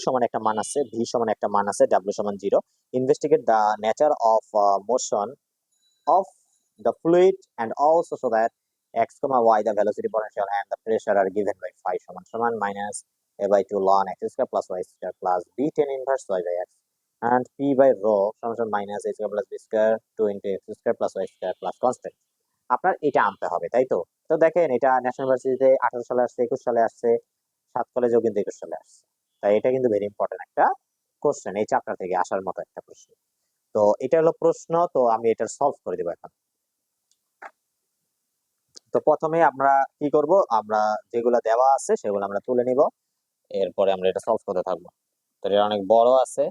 সমান একটা মান আছে, ভি সমান একটা মান আছে, ডাব্লিউ সমান 0। Investigate the nature of motion of the fluid and also so that x comma y the velocity potential and the pressure are given by phi সমান minus a by 2 ln x square plus y square plus b tan inverse y by x and p by rho সমান minus a square plus b square 2 into x square plus y square plus constant। আপনার এটা আনতে হবে, তাই তো? তো দেখেন এটা ন্যাশনাল ইউনিভার্সিটিতে 18 সালে আসছে, 21 সালে আসছে, 7 কলেজেও কিন্তু 21 সালে আসছে। তাই এটা কিন্তু ভেরি ইম্পর্টেন্ট একটা কোশ্চেন, এই চ্যাপ্টার থেকে আসার মতো একটা প্রশ্ন। তো এটা হলো প্রশ্ন, তো আমি এটা সলভ করে দেবো এখন। তো প্রথমে আমরা কি করব, আমরা যেগুলো দেওয়া আছে সেগুলো আমরা তুলে নিব, এরপরে আমরা এটা সলভ করতে থাকবো। তো এটা অনেক বড় আছে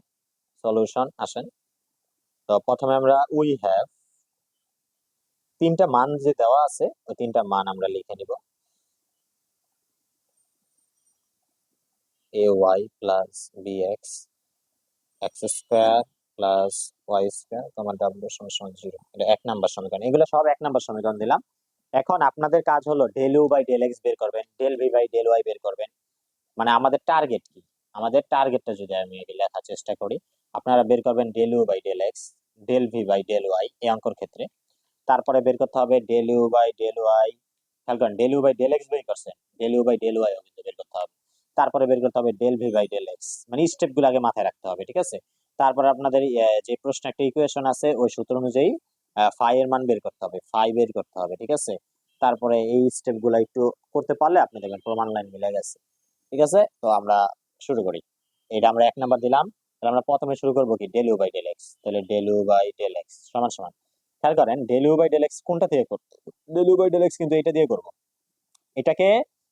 সলিউশন, আসেন। তো প্রথমে আমরা উই হ্যাভ তিনটা মান যে দেওয়া আছে ওই তিনটা মান আমরা লিখে নিব। A y plus b x x square plus y square তোমার ডাব্লিউ সমান 0। এটা 1 নাম্বার সমীকরণ, এগুলো সব 1 নাম্বার সমীকরণ দিলাম। এখন আপনাদের কাজ হলো del u by del x বের করবেন, del v by del y বের করবেন। মানে আমাদের টার্গেট কি, আমাদের টার্গেটটা যদি আমি লেখার চেষ্টা করি, আপনারা বের করবেন del u by del x, del v by del y এই অঙ্কর ক্ষেত্রে। তারপরে বের করতে হবে del u by del y, খেয়াল করেন del u by del x বের করছেন, del u by del y কিন্তু বের করতে হবে। তারপরে বের করতে হবে del v by del x, মানে স্টেপ গুলো আগে মাথায় রাখতে হবে, ঠিক আছে? তারপরে আপনাদের যে প্রশ্ন একটা ইকুয়েশন আছে ওই সূত্র অনুযায়ী ফাই এর মান বের করতে হবে, ফাই বের করতে হবে, ঠিক আছে? তারপরে এই স্টেপ গুলা একটু করতে পারলে আপনি দেখবেন প্রমাণ লাইন মিলে গেছে, ঠিক আছে? তো আমরা শুরু করি। এটা আমরা 1 নাম্বার দিলাম। তাহলে আমরা প্রথমে শুরু করবো কি, del u by del x. তাহলে del u by del x সমান সমান, খেয়াল করেন del u by del x কোনটা থেকে করতে, del u by del x কিন্তু এটা দিয়ে করব। এটাকে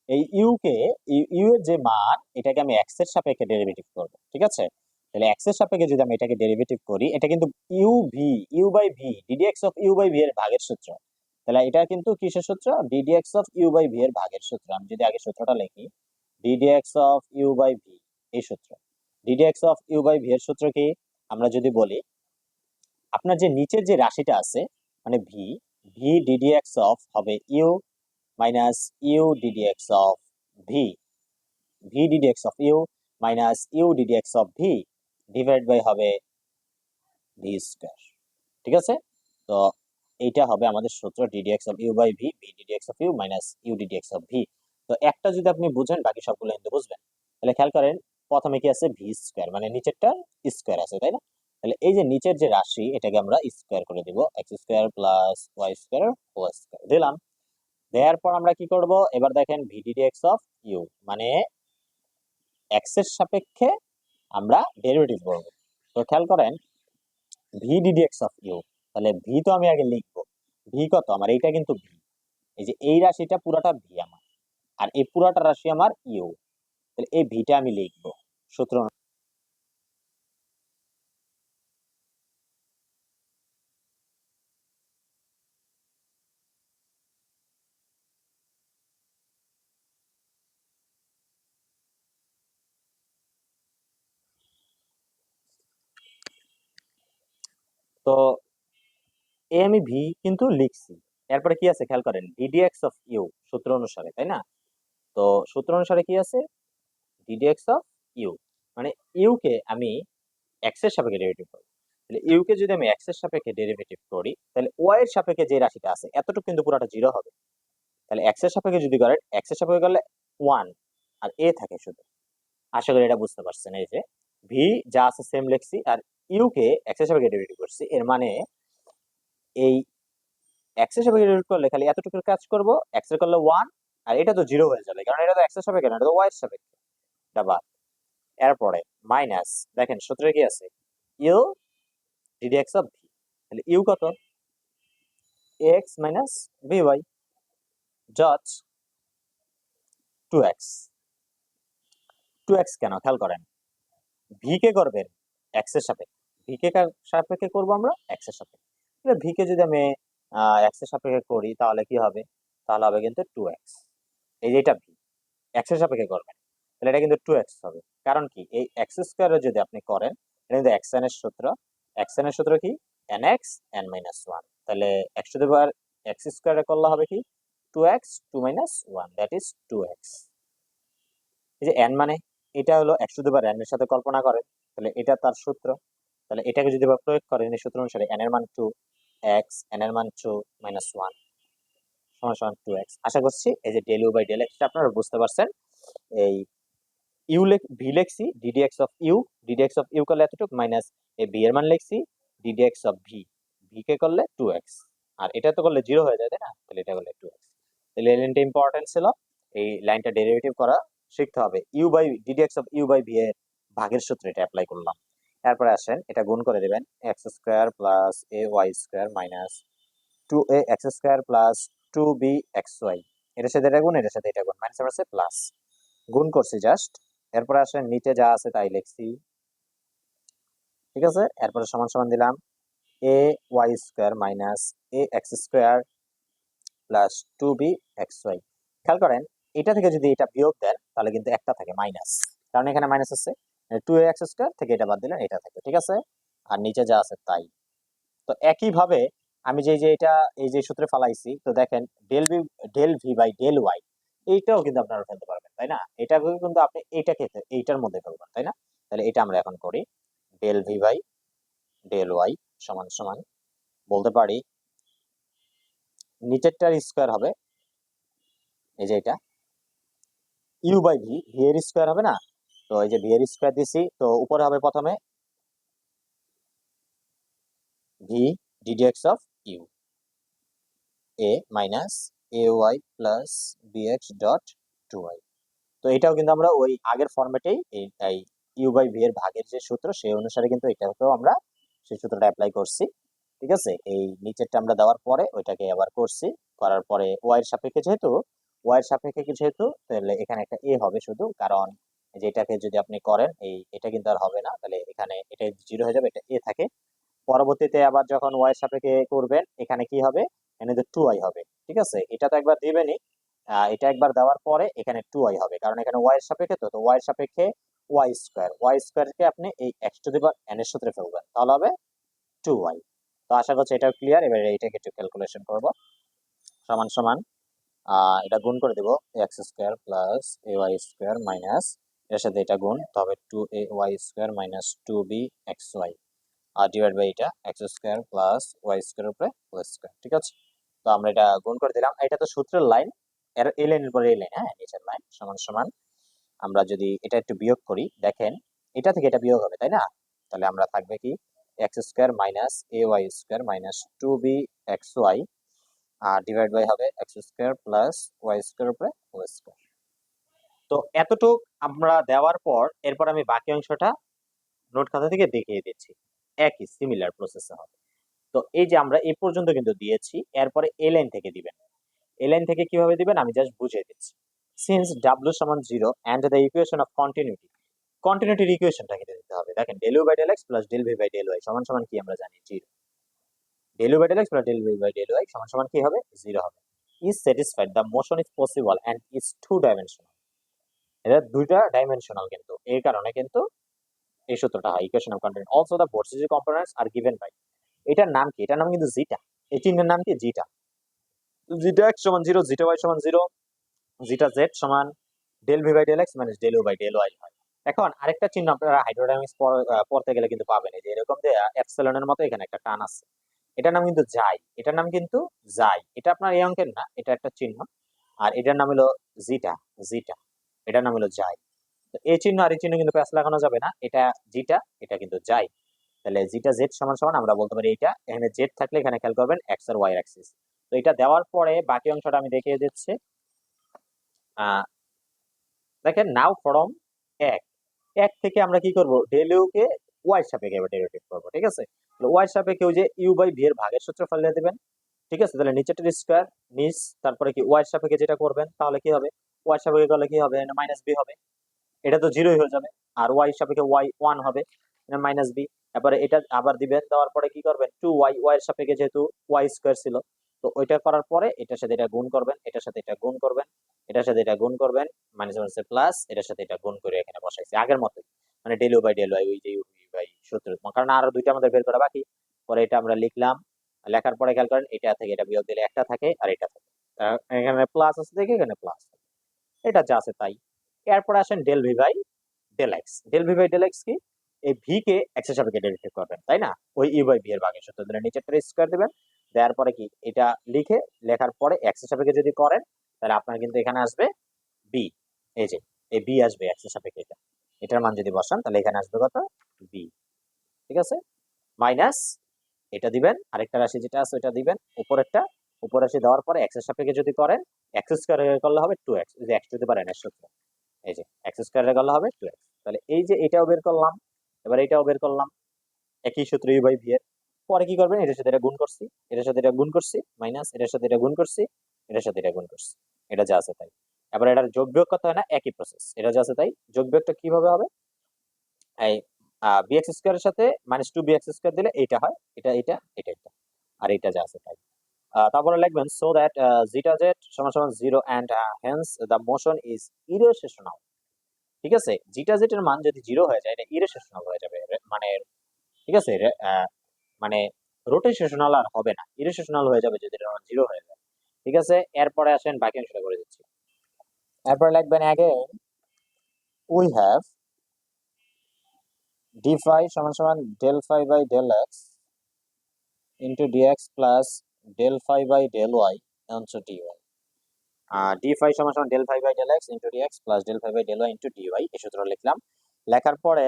এই ইউ কে, ইউ এর যে মান এটাকে আমি এক্স এর সাপেক্ষে ডেরিভেটিভ করব, ঠিক আছে? তাহলে এক্স এর সাপেক্ষে যদি আমি এটাকে ডেরিভেটিভ করি, এটা কিন্তু u v, u by v d d x of u by v এর ভাগের সূত্র। তাহলে এটা কিন্তু কিসের সূত্র, d d x of u by v এর ভাগের সূত্র। আমি যদি আগে সূত্রটা লিখি, d d x of u by v এই সূত্র। D d x of u by v এর সূত্র কি, আমরা যদি বলি আপনার যে নিচের যে রাশিটা আছে মানে ভি, ভি ডিডিএক্স অফ হবে u minus u d d x of v, v d d x of u minus u d d x of v divide by হবে ভি স্কয়ার, ঠিক আছে? তো এইটা হবে আমাদের সূত্র, d d x of u by v, v d d x of u minus u d d x of v. তো একটা যদি আপনি বুঝেন বাকি সবগুলো কিন্তু বুঝবেন। তাহলে খেয়াল করেন প্রথমে কি আছে, ভি স্কয়ার, মানে নিচেরটা স্কয়ার আছে, তাই না? তাহলে এই যে নিচের যে রাশি এটাকে আমরা স্কয়ার করে দিব, x square plus y square whole square দিলাম। দেওয়ার পর আমরা কি করব, এবার দেখেন ভি ডিডিএক্স অফ ইউ মানে এক্স এর সাপেক্ষে আমরা ডেরিভেটিভ করব। তো খেয়াল করেন ভি ডিডিএক্স অফ ইউ, তাহলে ভি তো আমি আগে লিখবো, ভি কত আমার, এইটা কিন্তু ভি, এই যে এই রাশিটা পুরাটা ভি আমার, আর এই পুরাটা রাশি আমার ইউ। তাহলে এই ভিটা আমি লিখবো সূত্র। তো এ আমি ভি কিন্তু লিখছি, এরপরে কি আছে খেয়াল করেন ডিডিএক্স অফ ইউ সূত্র অনুসারে, তাই না? তো সূত্র অনুসারে কি আছে, ডিডিএক্স অফ ইউ মানে ইউ কে আমি এক্স এর সাপেক্ষে ডেরিভেটিভ করি। তাহলে ইউ কে যদি আমি এক্স এর সাপেক্ষে ডেরিভেটিভ করি, তাহলে ওয়াই এর সাপেক্ষে যে রাশিটা আছে এতটুকু কিন্তু পুরোটা 0 হবে। তাহলে এক্স এর সাপেক্ষে যদি করেন, এক্স এর সাপেক্ষে করলে 1 আর এ থাকে শুধু। আশা করি এটা বুঝতে পারছেন। এই যে ভি যা আছে সেম লিখছি, আর ইউ কে এক্স এর সাপেক্ষে ডেরিভেটিভ করছি, এর মানে এই এক্স এর সাপেক্ষে ডেরিভেটিভ করলে খালি এতটুকু কাজ করব, এক্স এর করলে 1 আর এটা তো 0 হয়ে যাবে, কারণ এটা তো এক্স এর সাপেক্ষে না, এটা তো ওয়াই এর সাপেক্ষে, এটা বাদ। এরপরে মাইনাস, দেখেন সূত্রে কি আছে, ইউ ডিডিএক্স অফ ভি, তাহলে ইউ কত, x minus v y dot 2x। 2x কেন খেয়াল করেন, ভি কে করবেন এক্স এর সাপেক্ষে, ভি কে কার সাপেক্ষে করব আমরা, এক্স এর সাপেক্ষে। তাহলে ভি কে যদি আমি এক্স এর সাপেক্ষে করি তাহলে কি হবে, তাহলে হবে কিন্তু 2x। এই যে এটা ভি এক্স এর সাপেক্ষে করবেন, তাহলে এটা কিন্তু 2x হবে। কারণ কি, এই এক্স স্কয়ারে যদি আপনি করেন, এটা কিন্তু এক্স এন এর সূত্র, এক্স এন এর সূত্র কি nx n minus 1, তাহলে x to the power x স্কয়ারে করলে হবে কি 2x 2 minus 1 that is 2x। এই যে n মানে এটা হলো x to the power n এর সাথে কল্পনা করেন, তাহলে এটা তার সূত্র। তাহলে এটাকে যদি আবার প্রয়োগ করেন এই সূত্র অনুসারে n এর মান 2, x n এর মান 2 মাইনাস 1 সমান সমান 2x। আশা করছি এই যে ডেল ইউ বাই ডেল এক্সটা আপনারা বুঝতে পারছেন। এই ভি লিখছি d d x of u, d d x of u করলে এতটুকু মাইনাস এই ভি এর মান লিখছি ডিডিএক্স অফ ভি, ভি কে করলে 2x, আর এটা তো করলে 0 হয়ে যায় তাই না, তাহলে এটা করলে 2x। তাহলে এই লাইনটা ইম্পর্টেন্ট ছিল, এই লাইনটা ডেরিভেটিভ করা শিখতে হবে। U by d d x of u by v এর ভাগের সূত্র এটা অ্যাপ্লাই করলাম। তারপরে আসেন এটা গুণ করে দিবেন x square plus a y square minus 2a x square plus 2b x y, এটার সাথে এটা গুণ, এটার সাথে এটা গুণ, মাইনাস আছে প্লাস, গুণ করছি জাস্ট। এরপরে আসেন নিচে যা আছে তাই লিখছি, ঠিক আছে। এরপরে সমান সমান দিলাম a y square minus a x square plus 2b x y. খেয়াল করেন এটা থেকে যদি এটা বিয়োগ দেন তাহলে কিন্তু একটা থাকে মাইনাস, কারণ এখানে মাইনাস আছে, 2a এক্স স্কোয়ার থেকে এটা বাদ দিলেন এটা থাকে, ঠিক আছে। আর নিচে যা আছে তাই। তো একইভাবে আমি যে এটা এই যে সূত্রে ফালাইছি, তো দেখেন del v by del y এইটাও কিন্তু আপনারা ফেলতে পারবেন তাই না, এটাকে কিন্তু আপনি এইটাকে এইটার মধ্যে ফেলবেন তাই না। তাহলে এটা আমরা এখন করি del v by del y সমান সমান বলতে পারি নিচেরটার স্কোয়ার হবে এই যে এটা ইউ বাই ভি, ভি এর স্কোয়ার হবে না, তো এই যে ভি এর স্কোয়ার দিছি, তো উপরে হবে প্রথমে v d d x of u a minus a y plus b x dot two y. তো এটাও কিন্তু আমরা ওই আগের ফরম্যাটেই এই ইউ বাই ভি এর ভাগের যে সূত্র সেই অনুসারে কিন্তু এটাকেও আমরা সেই সূত্রটা অ্যাপ্লাই করছি, ঠিক আছে। এই নিচেরটা আমরা দেওয়ার পরে ওইটাকে আবার করছি, করার পরে ওয়াই এর সাপেক্ষে যেহেতু তাহলে এখানে একটা এ হবে শুধু, কারণ যেটাকে যদি আপনি করেন এটা কিন্তু আর হবে না, তাহলে এখানে এটা 0 হয়ে যাবে, এটা এ থাকে। পরবর্তীতে আবার যখন ওয়াই এর সাপেক্ষে করবেন এখানে কি হবে, এখানে তো 2i হবে, ঠিক আছে। এটা তো একবার দিবেনই, এটা একবার দেওয়ার পরে এখানে 2i হবে, কারণ এখানে ওয়াই এর সাপেক্ষে, তো ওয়াই এর সাপেক্ষে ওয়াই স্কোয়ারকে আপনি এই x two the power n এর সূত্রে ফেলবেন, তাহলে হবে 2y। তো আশা করছি এটাও ক্লিয়ার। এবারে এটাকে একটু ক্যালকুলেশন করব, সমান সমান এটা গুণ করে দেব x square plus a y square minus এর সাথে এটা গুণ, তবে 2ay square minus 2b x y আর ডিভাইড বাই এটা x square plus y square উপরে হোল স্কোয়ার, ঠিক আছে। তো আমরা এটা গুণ করে দিলাম, এটা তো সূত্রের লাইন, এর এই লাইনের পরে এই লাইন, হ্যাঁ নিচের লাইন সমান সমান আমরা যদি এটা একটু বিয়োগ করি দেখেন এটা থেকে এটা বিয়োগ হবে তাই না, তাহলে আমরা থাকবে কি x square minus a y square minus 2b x y আর ডিভাইড বাই হবে x square plus y square উপরে হোল স্কোয়ার। তো এতটুক আমরা দেওয়ার পর এরপর আমি বাকি অংশটা নোট খাতা থেকে দেখিয়ে দিচ্ছি, একই সিমিলার প্রসেসে হবে। তো এই যে আমরা এই পর্যন্ত কিন্তু দিয়েছি, এরপরে এ লাইন থেকে দিবেন। এ লাইন থেকে কিভাবে দিবেন আমি জাস্ট বুঝিয়ে দিচ্ছি। সিন্স ডাব্লিউ সমান 0 এন্ড দ্য ইকুয়েশন অফ কন্টিনিউটির ইকুয়েশনটা কিন্তু দিতে হবে। দেখেন del u by del x plus del v by del y সমান সমান কি আমরা জানি 0, del u by del x plus del v by del y সমান সমান কি হবে 0 হবে। Is satisfied the motion is possible and is two dimensional, এটা দুইটা ডাইমেনশনাল, কিন্তু এই কারণে কিন্তু এই সূত্রটা হয় equation of continuity. Also the vorticity components are given by, এটার নাম কি, এটার নাম কিন্তু জিটা, এই চিহ্নের নাম কি জিটা, জিটা এক্স সমান 0, জিটা ওয়াই সমান 0, জিটা জেড সমান del v by del x minus del u by del y হয়। এখন আরেকটা চিহ্ন আপনারা হাইড্রোডাইনামিক্স পড়তে গেলে কিন্তু পাবেন, যে এরকম যে এপসিলনের মতো এখানে একটা টান আছে, এটার নাম কিন্তু যাই, এটার নাম কিন্তু যাই, এটা আপনার এই অঙ্কের না, এটা একটা চিহ্ন, আর এটার নাম হলো জিটা, জিটা এটার নাম হলো যাই। তো এই চিহ্ন আর এই চিহ্ন কিন্তু প্যাচ লাগানো যাবে না, এটা জিটা এটা কিন্তু যাই। তাহলে জিটা জেড সমান সমান আমরা বলতে পারি এটা, এখানে জেড থাকলে এখানে খেয়াল করবেন এক্স আর ওয়াই অ্যাক্সিস। তো এটা দেওয়ার পরে বাকি অংশটা আমি দেখিয়ে দিচ্ছি। দেখেন নাও ফরম এক এক থেকে আমরা কি করব ডেল ইউ কে ওয়াই সাপেক্ষে এবার ডেরিভেটিভ করব, ঠিক আছে। ওয়াই সাপেক্ষে ওই যে ইউ বাই ভি এর ভাগের সূত্র ফেলে দিবেন, ঠিক আছে। তাহলে নিচেরটার স্কয়ার নিচ, তারপরে কি ওয়াই সাপেক্ষে যেটা করবেন তাহলে কি হবে, ওয়াই সাপেক্ষে করলে কি হবে মাইনাস বি হবে, এটা তো জিরোই হয়ে যাবে, আর ওয়াই সাপেক্ষে ওয়াই 1 হবে মাইনাস বি। তারপরে এটা আবার দিবেন, দেওয়ার পরে কি করবেন 2y, ওয়াই এর সাপেক্ষে যেহেতু ওয়াই স্কয়ার ছিল, তো ওইটা করার পরে এটার সাথে এটা গুণ করবেন, এটার সাথে এটা গুণ করবেন, এটার সাথে এটা গুণ করবেন, মাইনাস মাইনাসে প্লাস, এটার সাথে এটা গুণ করে এখানে বসাইছি আগের মতো, মানে del u by del y, ওই যে ইউ বাই সূত্র, কারণ আরো দুইটা আমাদের বের করা বাকি। পরে এটা আমরা লিখলাম, লেখার পরে খেয়াল করেন এটা থেকে এটা বিয়োগ দিলে একটা থাকে আর এটা থাকে, এখানে প্লাস আছে দেখে এখানে প্লাস, এটা যা আছে তাই। এরপরে আসেন del v by del x, del v by del x কি, এই ভি কে এক্স এর সাপেক্ষে ডেরিভেটিভ করবেন, তাই না? ওই ইউ বাই ভি এর ভাগের সূত্র দিলে নিচেরটা স্কয়ার দিবেন, দেওয়ার পরে কি এটা লিখে লেখার পরে এক্স এর সাপেক্ষে যদি করেন তাহলে আপনার কিন্তু এখানে আসবে বি, এই যে এই বি আসবে এক্স এর সাপেক্ষে, এটা এটার মান যদি বসান তাহলে এখানে আসবে কত, বি। ঠিক আছে, মাইনাস এটা দিবেন, আরেকটা রাশি যেটা আছে ওটা দিবেন, উপরেরটা উপর রাশি দেওয়ার পরে এক্স এর সাপেক্ষে যদি করেন এক্স স্কয়ার করলে হবে 2x, এই যে x two the power n এর সূত্র, এই যে এক্স স্কয়ার করলে হবে 2x। তাহলে এই যে এটাও বের করলাম, এবার এটাও বের করলাম, একই সূত্র ইউ বাই ভি এর। পরে কি করবেন, এটার সাথে এটা গুণ করছি, এটার সাথে এটা গুণ করছি, মাইনাস এটার সাথে এটা গুণ করছি, এটার সাথে এটা গুণ করছি, এটা যা আছে তাই। এবার এটার যোগ বিয়োগ করতে হয় না, একই প্রসেস, এটা যা আছে তাই। যোগ বিয়োগটা কিভাবে হবে, এই বিএক্স স্কয়ারের সাথে মাইনাস 2 bx স্কয়ার দিলে এইটা হয়, এটা এটা এটা এটা, আর এটা যা আছে তাই। তারপরে লিখবেন সো দ্যাট জিটা জেড সমান সমান 0 and hence the motion is irrotational. ঠিক আছে, জিটা জেড এর মান যদি 0 হয়ে যায় এটা ইরোটেশনাল হয়ে যাবে, মানে ঠিক আছে, মানে রোটেশনাল আর হবে না, ইরোটেশনাল হয়ে যাবে যদি এর মান 0 হয়ে যায়। ঠিক আছে, এরপরে আসেন বাকি অংশটা করে দিচ্ছি। এরপরে লিখবেন again we have d phi সমান সমান del phi by del x into dx plus del phi by del y into d y. D phi সমান সমান del phi by del x into dx plus del phi by del y into d y, এই সূত্র লিখলাম। লেখার পরে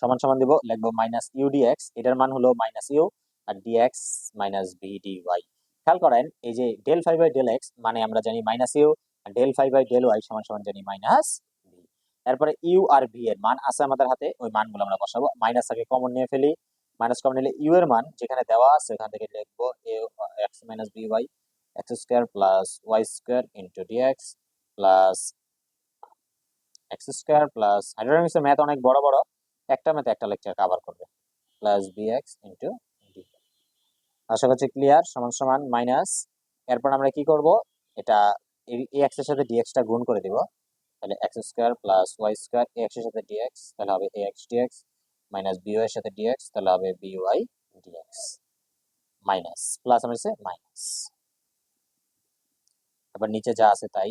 সমান সমান দিব, লিখবো মাইনাস ইউ ডিএক্স, এটার মান হলো মাইনাস ইউ, আর ডিএক্স মাইনাস বি ডিওয়াই। খেয়াল করেন এই যে del phi by del x মানে আমরা জানি মাইনাস ইউ, আর del phi by del y সমান সমান জানি মাইনাস বি। তারপরে ইউ আর বি এর মান আছে আমাদের হাতে, ওই মানগুলো আমরা বসাবো, মাইনাস আগে কমন নিয়ে ফেলি, মাইনাস কমন নিলে ইউ এর মান যেখানে দেওয়া আছে ওখান থেকে লিখবো x minus b y x square plus y square into dx plus x square plus, হাইড্রোডাইনামিক্সের ম্যাথ অনেক বড় বড়, একটা ম্যাথ একটা লেকচার কভার করবে, প্লাস বিএক্স ইন্টু ডি। আশা করছি ক্লিয়ার। সমান সমান মাইনাস, এরপর আমরা কি করব, এটা এই এক্স এর সাথে ডিএক্স টা গুণ করে দিব, তাহলে x square plus y square, x এর সাথে ডিএক্স তাহলে হবে a x d x, minus b y এর সাথে ডিএক্স তাহলে হবে বিওয়াই ডিএক্স, মাইনাস প্লাস আমার মাইনাস। এবার নিচে যা আছে তাই,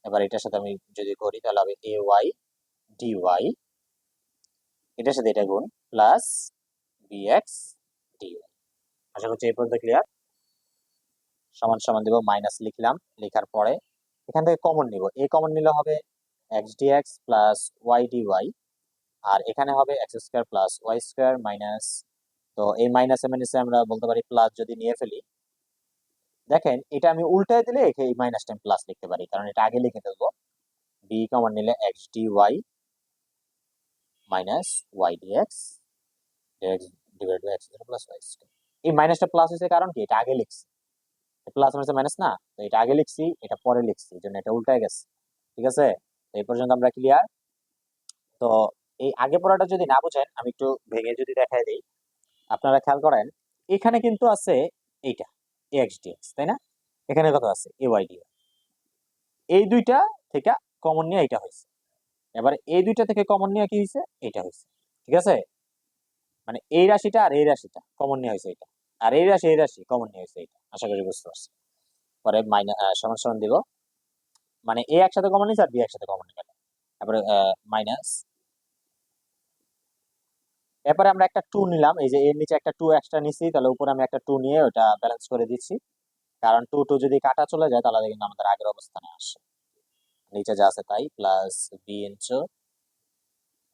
এবার এটার সাথে আমি যদি করি তাহলে হবে এ ওয়াই ডিওয়াই, এটার সাথে এটা গুণ প্লাস বিএক্স ডিওয়াই। আশা করছি এই পর্যন্ত ক্লিয়ার। সমান সমান দিব, মাইনাস লিখলাম, লেখার পরে এখান থেকে কমন নিব, এ কমন নিলে হবে x dx plus y dy, আর এখানে হবে x square plus y square minus, তো এই মাইনাসে মাইনাসে আমরা বলতে পারি প্লাস যদি নিয়ে ফেলি, দেখেন এটা আমি উল্টায় দিলে এই মাইনাস টাইম প্লাস লিখতে পারি, কারণ এটা আগে লিখে ফেলবো, বি কমন নিলে x d y minus y d x d x divide by x plus y square. এই মাইনাসটা প্লাস হয়েছে কারণ কি, এটা আগে লিখছি, প্লাস মাইনাস মাইনাস না, তো এটা আগে লিখছি এটা পরে লিখছি, এই জন্য এটা উল্টায় গেছে। ঠিক আছে, এই পর্যন্ত আমরা ক্লিয়ার। তো এই আগে পড়াটা যদি না বুঝেন আমি একটু ভেঙে যদি দেখাই দিই, আপনারা খেয়াল করেন এখানে কিন্তু আছে এইটা এক্স ডিএক্স, তাই না? এখানে কত আছে এ ওয়াই ডি, এই দুইটা থেকে কমন নিয়ে এটা হয়েছে, এবার এই দুইটা থেকে কমন নিয়ে কি হয়েছে, এটা হয়েছে। ঠিক আছে, মানে এই রাশিটা আর এই রাশিটা কমন নিয়ে হয়েছে এটা, আর এই রাশি কমন নিয়ে হয়েছে এটা। আশা করি বুঝতে পারছি। পরে মাইনাস সমান সমান দিব, মানে এ একসাথে কমন নিয়েছে আর বি একসাথে কমন নিয়ে গেল, তারপরে মাইনাস, এরপরে আমরা একটা টু নিলাম, এই যে এর নিচে একটা টু এক্সট্রা নিছি, তাহলে উপরে আমি একটা টু নিয়ে ওটা ব্যালেন্স করে দিচ্ছি, কারণ টু টু যদি কাটা চলে যায় তাহলে কিন্তু আমাদের আগের অবস্থানে আসে, নিচে যা আছে তাই, প্লাস বি ইন্টু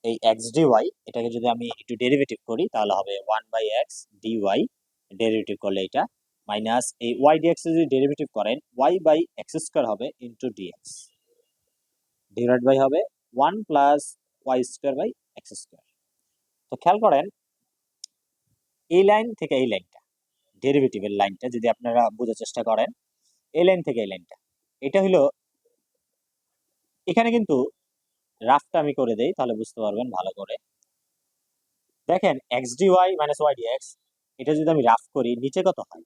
এই এক্স ডি ওয়াই, এটাকে যদি আমি একটু ডেরিভেটিভ করি তাহলে হবে 1/x dy, ডেরিভেটিভ করলে এটা, মাইনাস এই ওয়াই ডিএক্স যদি ডেরিভেটিভ করেন ওয়াই বাই এক্স স্কোয়ার হবে ইন্টু ডিএক্স, ডিভাইড বাই হবে 1 plus y square by x square. তো খেয়াল করেন এই লাইন থেকে এই লাইনটা, ডেরিভেটিভের লাইনটা যদি আপনারা বোঝার চেষ্টা করেন, এই লাইন থেকে এই লাইনটা, এটা হলো, এখানে কিন্তু রাফটা আমি করে দেই তাহলে বুঝতে পারবেন ভালো করে। দেখেন x d y minus y d x, এটা যদি আমি রাফ করি নিচে কত হয়,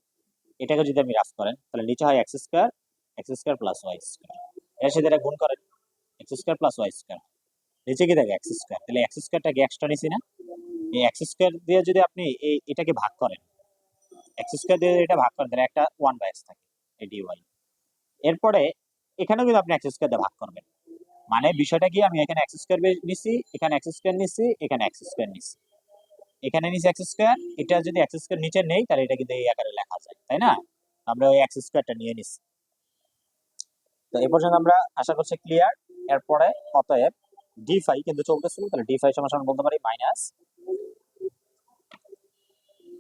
এটাকে যদি আমি রাফ করেন তাহলে নিচে হয় x square plus y square, এর সাথে এটা গুণ করেন x square plus y square, নিচে কি থাকে এক্স স্কোয়ার, তাহলে এক্স স্কোয়ারটাকে এক্সট্রা নিছি না, এই এক্স স্কোয়ার দিয়ে যদি আপনি এটাকে ভাগ করেন, এক্স স্কোয়ার দিয়ে এটা ভাগ করেন তাহলে একটা 1/x থাকে এই ডিওয়াই। এরপরে এখানেও কিন্তু আপনি এক্স স্কোয়ার দিয়ে ভাগ করবেন, মানে বিষয়টা কি, আমি এখানে এক্স স্কোয়ার নিছি, এখানে এক্স স্কোয়ার নিছি, এখানে এক্স স্কোয়ার নিছি, এখানে নিচে এক্স স্কোয়ার, এটা যদি এক্স স্কোয়ার নিচে নেই তাহলে এটা কিন্তু এই আকারে লেখা যায়, তাই না? আমরা ওই এক্স স্কোয়ারটা নিয়ে নিছি। তো এই পর্যন্ত আমরা আশা করছি ক্লিয়ার। এরপরে অতএব ডি ফাই কিন্তু চলতেছিল, তাহলে ডি ফাই সমান বলতে পারি minus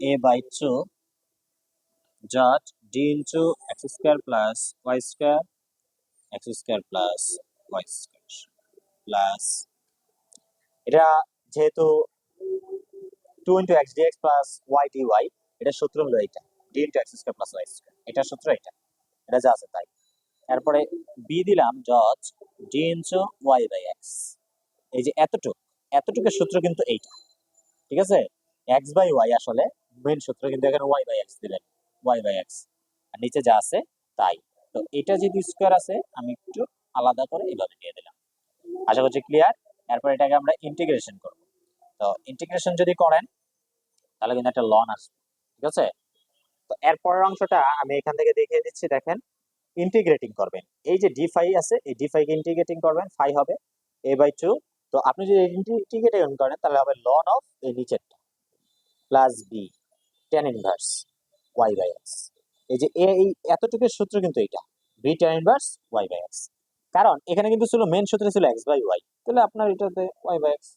a by 2 dot d into x square plus y square x square plus y square plus, এটা যেহেতু 2 into x dx plus y d y, এটা সূত্র হলো এটা d into x square plus y square, এটা সূত্র এটা, এটা যা আছে তাই। এরপরে বি দিলাম dot d into y by x, এই যে এতটুকের সূত্র কিন্তু এইটা, ঠিক আছে? এক্স বাই ওয়াই আসলে মেন সূত্র, কিন্তু এখানে ওয়াই বাই এক্স দিলেন, ওয়াই বাই এক্স, আর নিচে যা আছে তাই। তো এটা যেহেতু স্কোয়ার আছে আমি একটু আলাদা করে এইভাবে দিয়ে দিলাম। আশা করছি ক্লিয়ার। এরপর এটাকে আমরা ইন্টিগ্রেশন করব। তো ইন্টিগ্রেশন যদি করেন তাহলে কিন্তু একটা লন আসবে, ঠিক আছে? তো এরপরের অংশটা আমি এখান থেকে দেখিয়ে দিচ্ছি, দেখেন ইন্টিগ্রেটিং করবেন, এই যে ডি ফাই আছে এই ডি ফাই কে ইন্টিগ্রেটিং করবেন, ফাই হবে এ বাই 2। তো আপনি যদি ইন্টিগ্রেটিং করেন তাহলে হবে লন অফ এই নিচেরটা plus b tan inverse y by x. এই যে এই এতটুকুর সূত্র কিন্তু এটা b tan inverse y by x, কারণ এখানে কিন্তু ছিল মেন সূত্র ছিল এক্স বাই ওয়াই, তাহলে আপনার এটাতে ওয়াই বাই এক্স।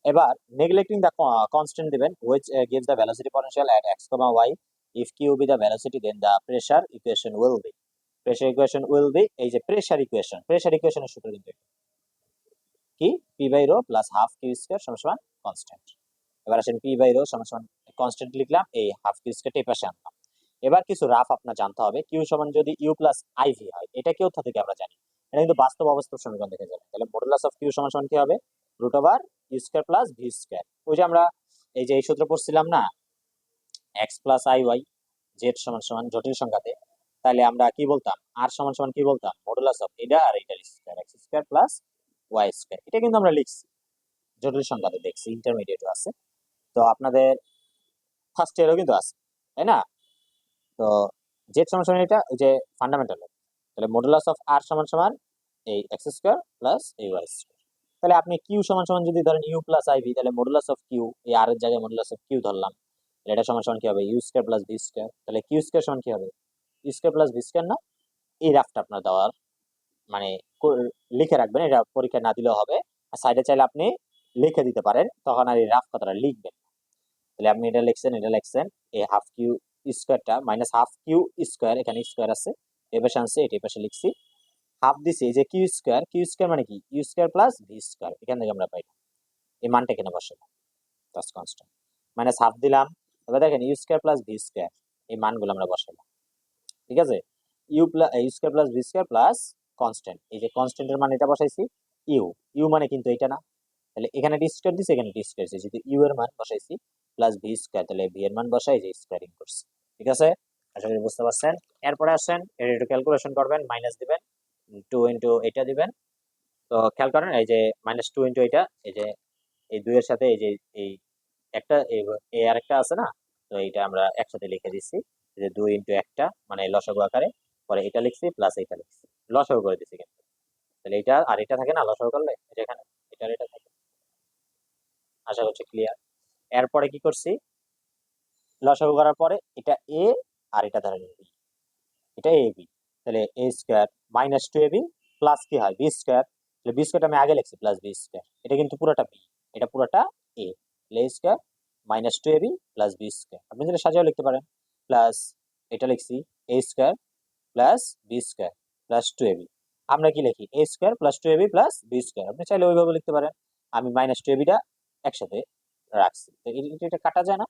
এবার neglecting the constant দিবেন which gives the velocity potential at x, y. If q be the velocity then the pressure equation will be, এই যে প্রেসার ইকুয়েশনের সূত্র কিন্তু এটা। কি p by rho plus half q square সমান কনস্ট্যান্ট। এবার আসেন p বাই রো সমান কনস্ট্যান্ট লিখলাম, এই হাফ কিউ স্কয়ার এই পাশে আনলাম। এবার কিছু রাফ আপনার জানতে হবে, কিউ সমান যদি ইউ প্লাস আইভি হয়, এটা কি কোথা থেকে আমরা জানি? এটা কিন্তু বাস্তব অবস্থার সমীকরণ থেকে জানি। তাহলে মডুলাস অফ কিউ সমান কি হবে? Root over u square plus v square. ওই যে আমরা এই যে এই সূত্র পড়ছিলাম না, x plus i y z সমান জটিল সংখ্যাতে, তাহলে আমরা কি বলতাম? আর সমান কি বলতাম? মডুলাস অফ এটা আর এটার square, x square plus y square. এটা কিন্তু আমরা লিখছি জটিল সংখ্যাতে, দেখছি ইন্টারমিডিয়েটও আছে, তো আপনাদের ফার্স্ট ইয়ারও কিন্তু আছে, তাই না? তো জেড সমান এটা ওই যে ফান্ডামেন্টাল, তাহলে মডুলাস অফ আর সমান এই এক্স স্কয়ার প্লাস এই ওয়াই স্কয়ার। তাহলে আপনি কিউ সমান যদি ধরেন ইউ প্লাস আইভি, তাহলে মডুলাস অফ কিউ এই আর এর জায়গায় মডুলাস অফ কিউ ধরলাম, এটা সমান কি হবে? U square plus v square. তাহলে কিউ স্কয়ার সমান কি হবে? U square plus v square না? এই রাফটা আপনার দেওয়ার মানে লিখে রাখবেন, এটা পরীক্ষা না দিলেও হবে, আর সাইডে চাইলে আপনি লিখে দিতে পারেন, তখন আর এই রাফ কথাটা লিখবেন। তাহলে আপনি এটা লিখছেন এই হাফ কিউ স্কয়ারটা মাইনাস হাফ কিউ স্কয়ার, এখানে স্কয়ার আছে এই পাশে আনছে, এটা এই পাশে লিখছি, হাফ দিছি এই যে কিউ স্কয়ার মানে কি? U square plus v square, এখান থেকে আমরা পাই এই মানটা এখানে বসালাম, জাস্ট কনস্ট্যান্ট মাইনাস হাফ দিলাম। এবার দেখেন u square plus v square, এই মানগুলো আমরা বসালাম, ঠিক আছে? U square plus v square plus constant, এই যে কনস্ট্যান্টের মান এটা বসাইছি, ইউ ইউ মানে কিন্তু এটা না, তাহলে এখানে টি স্কয়ার দিছি, এখানে টি স্কয়ার দিছি, যদি ইউ এর মান বসাইছি প্লাস ভি স্কয়ার, তাহলে ভি এর মান বসাই যে স্কয়ারিং করছি, ঠিক আছে? আশা করি বুঝতে পারছেন। এরপরে আসেন এর একটু ক্যালকুলেশন করবেন, মাইনাস দিবেন 2 ইনটু এটা দিবেন। তো খেয়াল করেন এই যে মাইনাস 2 ইনটু এটা, এই যে এই 2 এর সাথে এই যে এই একটা এই আরেকটা আছে না, তো এইটা আমরা একসাথে লিখে দিচ্ছি, এই যে 2 ইনটু একটা মানে লসাগু আকারে, পরে এটা লিখছি প্লাস এটা লিখছি, লসাগু করে দিচ্ছি কিন্তু, তাহলে এটা আর এটা থাকে না লসাগু করলে, এটা এখানে এটা আর এটা থাকে। আশা করছি ক্লিয়ার। এরপরে কি করছি? লসাগু করার পরে এটা এ আর এটা ধরে নিন বি, এটা এ বি, তাহলে a square minus 2 a b plus কি হয়? বি স্কয়ার, তাহলে বি স্কয়ারটা আমি আগে লিখছি প্লাস বি স্কয়ার, এটা কিন্তু পুরোটা বি, এটা পুরোটা এ, তাহলে a square minus 2 a b plus b square, আপনি যদি সাজিয়েও লিখতে পারেন, প্লাস এটা লিখছি a square plus b square plus 2 a b. আমরা কি লিখি? A square plus 2 a b plus b square, আপনি চাইলে ওইভাবে লিখতে পারেন। আমি মাইনাস 2 এ বিটা একসাথে রাখছি, তো এটা কাটা যায় না,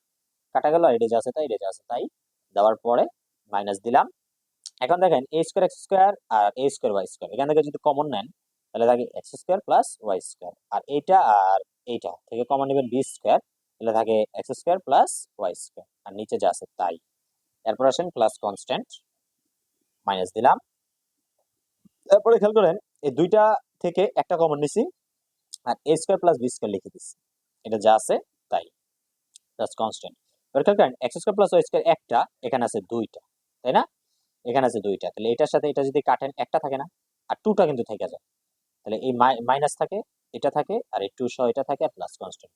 কাটা গেল, এটা যা আছে তাই, এটা যা আছে তাই, দেওয়ার পরে মাইনাস দিলাম। এখন দেখেন এ স্কয়ার এক্স স্কয়ার আর এ স্কয়ার ওয়াই স্কয়ার, এখান থেকে যদি কমন নেন তাহলে থাকে x square plus y square, আর এইটা থেকে কমন নেবেন বি স্কয়ার, তাহলে থাকে x square plus y square, আর নিচে যা আছে তাই। এরপর আসেন প্লাস কনস্ট্যান্ট, মাইনাস দিলাম। তারপরে খেয়াল করেন এই দুইটা থেকে একটা কমন নিছি, আর a square plus b square লিখে দিচ্ছি, এটা যা আছে তাই, প্লাস কনস্ট্যান্ট। এবার খেয়াল করেন x square plus y square একটা, এখানে আছে দুইটা, তাই না? এখানে আছে দুইটা, তাহলে এটার সাথে এটা যদি কাটেন একটা থাকে না, আর টুটা কিন্তু থেকে যায়, তাহলে এই মাইনাস থাকে, এটা থাকে, আর এই 2 সহ এটা থাকে, আর প্লাস কনস্ট্যান্ট থাকে।